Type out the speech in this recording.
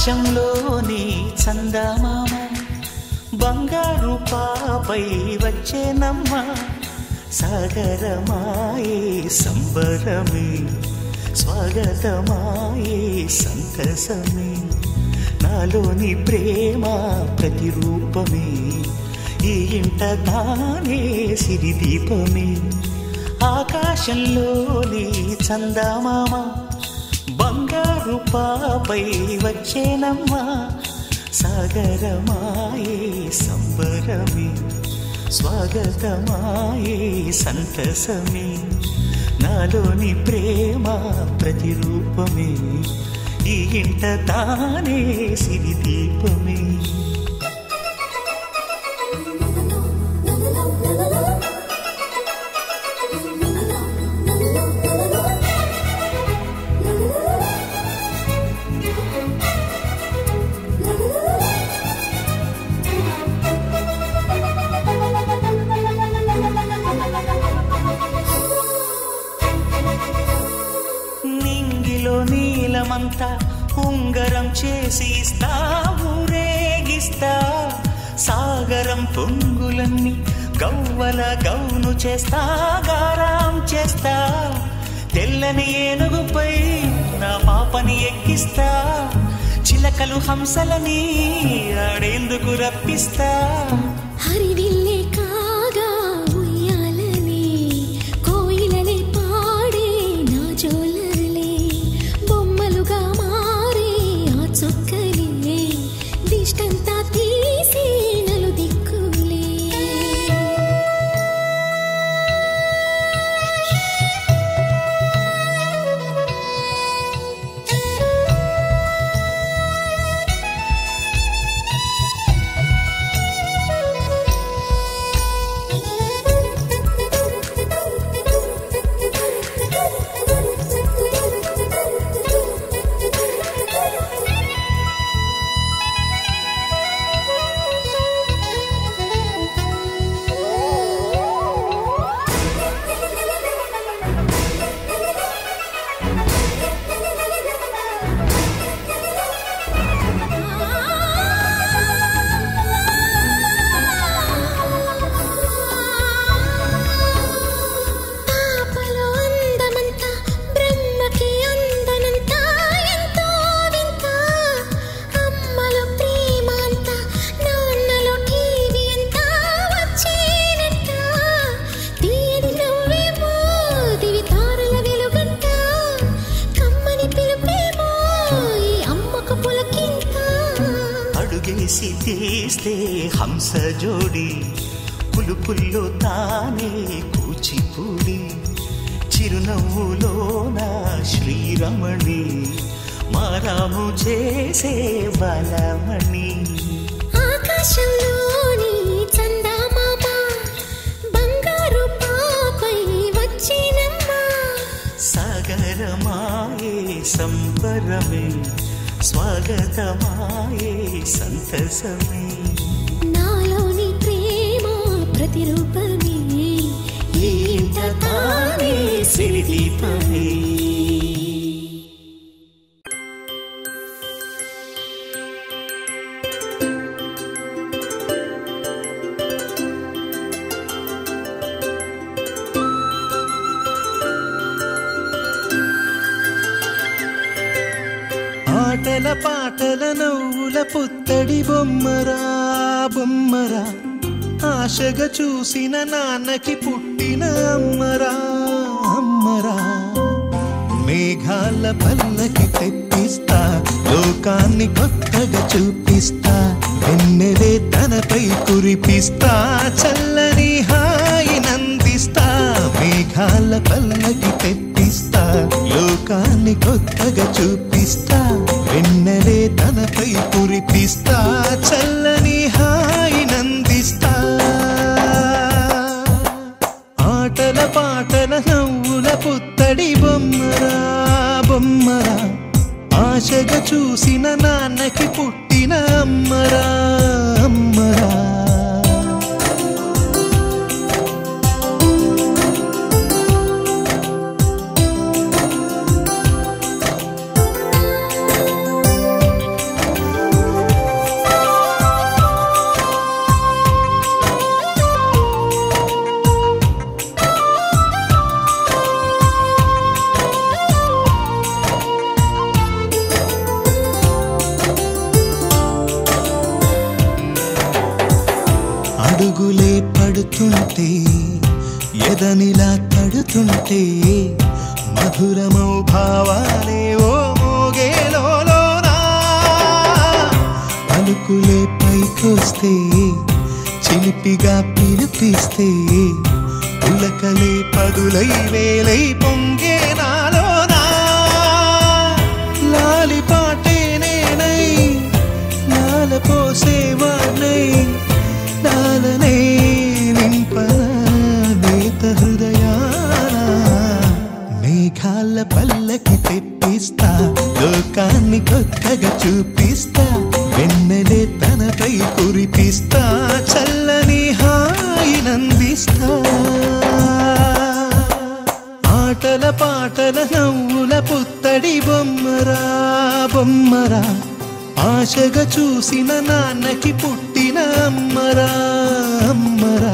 ఆకాశంలోని చందమామ బంగారు పాపై వచ్చేనమ్మ సాగరమాయే సంబరమే స్వాగతమాయే సంతసమే నాలోని ప్రేమ ప్రతిరూపమే ఈ ఇంట తానే సిరిదీపమే ఆకాశంలోని చందమామ బంగారు పాపై వచ్చేనమ్మ సాగరమాయే సంబరమే స్వాగతమాయే సంతసమే నాలోని ప్రేమ ప్రతిరూపమే ఈ ఇంట తానే సిరిదీపమే నీలమంతా ఉంగరం చేసి ఇస్తా ఊరేగిస్తా సాగరం పొంగులన్నీ గవ్వల గౌను చేస్తా గారాం చేస్తా తెల్లని ఏనుగుపై నా పాపని ఎక్కిస్తా చిలకలు హంసలని ఆడేందుకు రప్పిస్తా హరివిల్లే కాగా ఉయ్యాలని కోయిలనే పాడే నా జోలలే బొమ్మలుగా మారే ఆ చొక్కలే దిష్టంతా తీసి నలు దిక్కులే తీస్తే హంస జోడి పులుపుల్లో తానే కూచిపూడి చిరునవ్వులోన శ్రీరమణి మారాము చేసే బలమణి ఆకాశంలోని చందమామ బంగారు పాపై వచ్చినమ్మ సాగరమాయే సంబరమే స్వాగతమాయే సంతసమే నాలోని ప్రేమ ప్రతిరూపమే ఈ ఇంట తానే సిరిదీపమే ఆటల పాటల నవ్వుల పుత్తడి బొమ్మరా బొమ్మరా ఆశగా చూసిన నాన్నకి పుట్టిన అమ్మరా అమ్మరా మేఘాల పల్లకి తెప్పిస్తా లోకాన్ని కొత్తగా చూపిస్తా వెన్నెలే తనపై కురిపిస్తా చల్లని హాయి నందిస్తా మేఘాల పల్లకి తెప్పిస్తా లోకాన్ని కొత్తగా చూపిస్తా వెన్నెలే తనపై కురిపిస్తా చల్లని హాయి నందిస్తా ఆటల పాటల నవ్వుల పుత్తడి బొమ్మరా బొమ్మరా ఆశగా చూసిన నాన్నకి పుట్టిన అమ్మరా అమ్మరా అడుగులే పడుతుంటే ఎదనిలా తడుతుంటే మధురమౌ భావాలే ఓ మోగేలోనా పలుకులే పైకొస్తే చిలిపిగా పిలిపిస్తే పులకలే పదులై వేలై పొంగే నాలోనా లాలి పాటే నేనై లాల పోసేవాణ్ణై లాలనే నింపనా నేత హృదయాన మేఘాల పల్లకి తెప్పిస్తా లోకాన్ని కొత్తగా చూపిస్తా వెన్నెలే తనపై కురిపిస్తా చల్లని హాయినందిస్తా ఆటల పాటల నవ్వుల పుత్తడి బొమ్మరా బొమ్మరా ఆశగా చూసిన నాన్నకి పుట్టిన అమ్మరా అమ్మరా